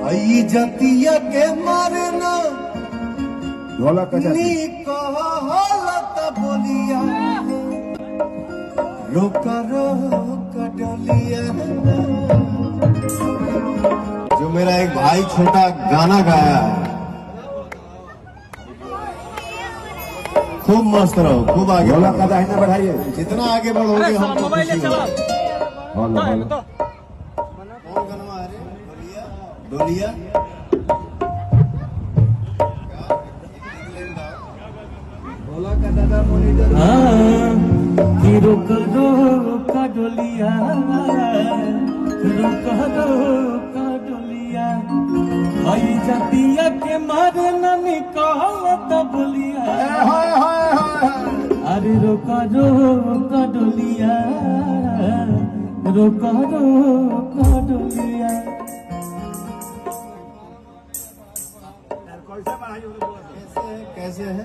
आई जतिया के मारना ढोलक कहलता बोलिया रोका रोका डोलिया। जो मेरा एक भाई छोटा गाना गाया है, खूब मस्त रहो, खूब आगे ढोलक का दाहिना बढ़ाइए। जितना आगे बढ़ोगे हम तो खुशी होगा। कौन गनवा रे डोलिया ढोलक का दादा मॉनिटर रोका रोका डोलिया रोका रोका डोलिया भाई जातिया के मारे न निकालत बोलिया। अरे रोका रोका डोलिया रोका रोका डोलिया। कैसे है